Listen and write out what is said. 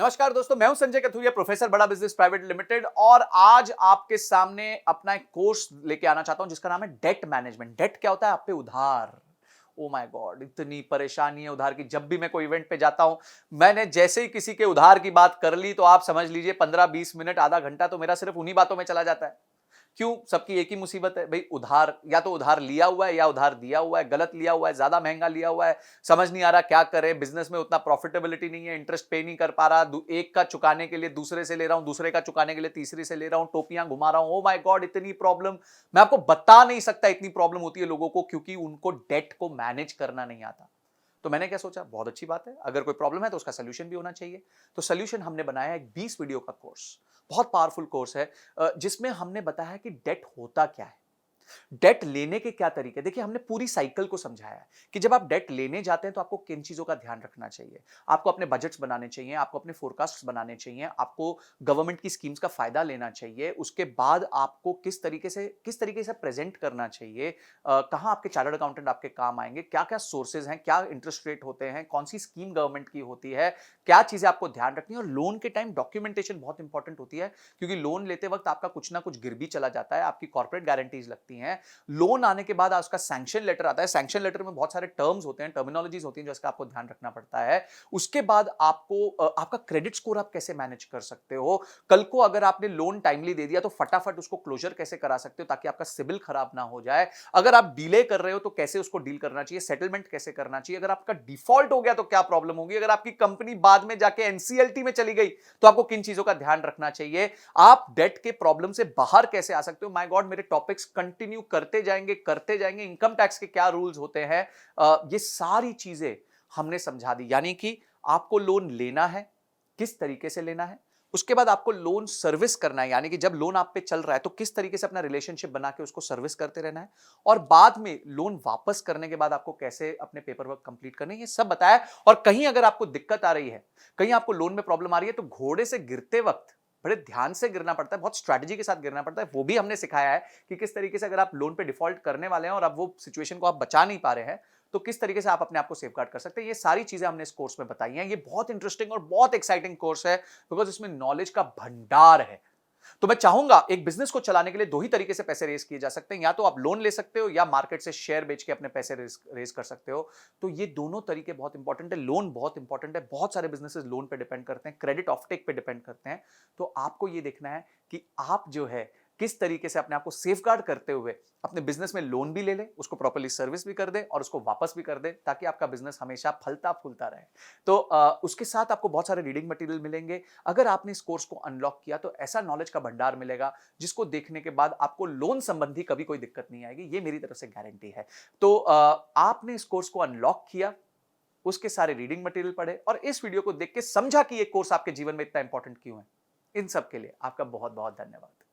नमस्कार दोस्तों, मैं हूं संजय कथुरिया, प्रोफेसर बड़ा बिजनेस प्राइवेट लिमिटेड। और आज आपके सामने अपना एक कोर्स लेके आना चाहता हूं जिसका नाम है डेट मैनेजमेंट। डेट क्या होता है? आप पे उधार। ओ माय गॉड, इतनी परेशानी है उधार की। जब भी मैं कोई इवेंट पे जाता हूं, मैंने जैसे ही किसी के उधार की बात कर ली तो आप समझ लीजिए 15-20 मिनट, आधा घंटा तो मेरा सिर्फ उन्हीं बातों में चला जाता है। क्यों? सबकी एक ही मुसीबत है भाई, उधार। या तो उधार लिया हुआ है या उधार दिया हुआ है, गलत लिया हुआ है, ज्यादा महंगा लिया हुआ है, समझ नहीं आ रहा क्या करे। बिजनेस में उतना प्रॉफिटेबिलिटी नहीं है, इंटरेस्ट पे नहीं कर पा रहा, एक का चुकाने के लिए दूसरे से ले रहा हूं, दूसरे का चुकाने के लिए तीसरे से ले रहा हूं, टोपियां घुमा रहा हूं। ओ माय गॉड, इतनी प्रॉब्लम मैं आपको बता नहीं सकता। इतनी प्रॉब्लम होती है लोगों को क्योंकि उनको डेट को मैनेज करना नहीं आता। तो मैंने क्या सोचा, बहुत अच्छी बात है, अगर कोई प्रॉब्लम है तो उसका सोल्यूशन भी होना चाहिए। तो सोल्यूशन हमने बनाया एक 20 वीडियो का कोर्स। बहुत पावरफुल कोर्स है, जिसमें हमने बताया कि डेट होता क्या है, डेट लेने के क्या तरीके। देखिए, हमने पूरी साइकिल को समझाया है कि जब आप डेट लेने जाते हैं तो आपको किन चीजों का ध्यान रखना चाहिए। आपको अपने बजट्स बनाने चाहिए, आपको अपने फोरकास्ट्स बनाने चाहिए, आपको गवर्नमेंट की स्कीम्स का फायदा लेना चाहिए। उसके बाद आपको किस तरीके से प्रेजेंट करना चाहिए, कहां आपके चार्टर्ड अकाउंटेंट आपके काम आएंगे, क्या क्या सोर्सेज हैं, क्या इंटरेस्ट रेट होते हैं, कौन सी स्कीम गवर्नमेंट की होती है, क्या चीजें आपको ध्यान रखनी है। और लोन के टाइम डॉक्यूमेंटेशन बहुत इंपॉर्टेंट होती है, क्योंकि लोन लेते वक्त आपका कुछ ना कुछ गिर भी चला जाता है, आपकी कॉर्पोरेट गारंटीज लगती हैं। लोन आने के बाद उसका सैंक्शन लेटर आता है। सैंक्शन लेटर में बहुत सारे टर्म्स होते हैं, टर्मिनोलॉजीज होती हैं, जिसका आपको ध्यान रखना पड़ता है। उसके बाद आपको आपका क्रेडिट स्कोर आप कैसे मैनेज कर सकते हो। कल को अगर आपने लोन टाइमली दे दिया तो फटाफट उसको क्लोजर कैसे करा सकते हो ताकि आपका सिबिल खराब ना हो जाए। अगर आप डिले कर रहे हो तो कैसे उसको डील करना चाहिए, सेटलमेंट कैसे करना चाहिए। अगर आपका डिफॉल्ट हो गया तो क्या प्रॉब्लम होगी। अगर आपकी कंपनी बाद में जाके एनसीएलटी में चली गई तो आपको किन चीजों का ध्यान रखना चाहिए। आप डेट के प्रॉब्लम से बाहर कैसे आ सकते हो। माय गॉड, मेरे टॉपिक्स कंटिन्यू करते जाएंगे। इनकम टैक्स के क्या रूल्स होते हैं, ये सारी चीजें हमने समझा दी। यानी कि आपको लोन लेना है, किस तरीके से लेना है। उसके बाद आपको लोन सर्विस करना है, यानी कि जब लोन आप पे चल रहा है तो किस तरीके से अपना रिलेशनशिप बना के उसको सर्विस करते रहना है। और बाद में लोन वापस करने के बाद आपको कैसे अपने पेपर वर्क कंप्लीट करने हैं, ये सब बताया। और कहीं अगर आपको दिक्कत आ रही है, कहीं आपको लोन में प्रॉब्लम आ रही है, तो घोड़े से गिरते वक्त बड़े ध्यान से गिरना पड़ता है, बहुत स्ट्रैटेजी के साथ गिरना पड़ता है। वो भी हमने सिखाया है कि किस तरीके से अगर आप लोन पे डिफॉल्ट करने वाले हैं और अब वो सिचुएशन को आप बचा नहीं पा रहे हैं, तो किस तरीके से आप अपने आप को सेफगार्ड कर सकते हैं। ये सारी चीजें हमने इस कोर्स में बताई हैं। ये बहुत इंटरेस्टिंग और बहुत एक्साइटिंग कोर्स है, बिकॉज इसमें नॉलेज का भंडार है। तो मैं चाहूंगा, एक बिजनेस को चलाने के लिए दो ही तरीके से पैसे रेज किए जा सकते हैं, या तो आप लोन ले सकते हो या मार्केट से शेयर बेच के अपने पैसे रेज कर सकते हो। तो ये दोनों तरीके बहुत इंपॉर्टेंट है। लोन बहुत इंपॉर्टेंट है, बहुत सारे बिजनेसेस लोन पे डिपेंड करते हैं, क्रेडिट ऑफटेक पे डिपेंड करते हैं। तो आपको ये देखना है कि आप जो है किस तरीके से अपने आप को सेफगार्ड करते हुए अपने बिजनेस में लोन भी ले ले, उसको प्रॉपर्ली सर्विस भी कर दे और उसको वापस भी कर दे, ताकि आपका बिजनेस हमेशा फलता फूलता रहे। तो उसके साथ आपको बहुत सारे रीडिंग मटेरियल मिलेंगे। अगर आपने इस कोर्स को अनलॉक किया तो ऐसा नॉलेज का भंडार मिलेगा जिसको देखने के बाद आपको लोन संबंधी कभी कोई दिक्कत नहीं आएगी, ये मेरी तरफ से गारंटी है। तो आपने इस कोर्स को अनलॉक किया, उसके सारे रीडिंग मटेरियल पढ़े और इस वीडियो को देख के समझा कि ये कोर्स आपके जीवन में इतना इंपॉर्टेंट क्यों है। इन सब के लिए आपका बहुत बहुत धन्यवाद।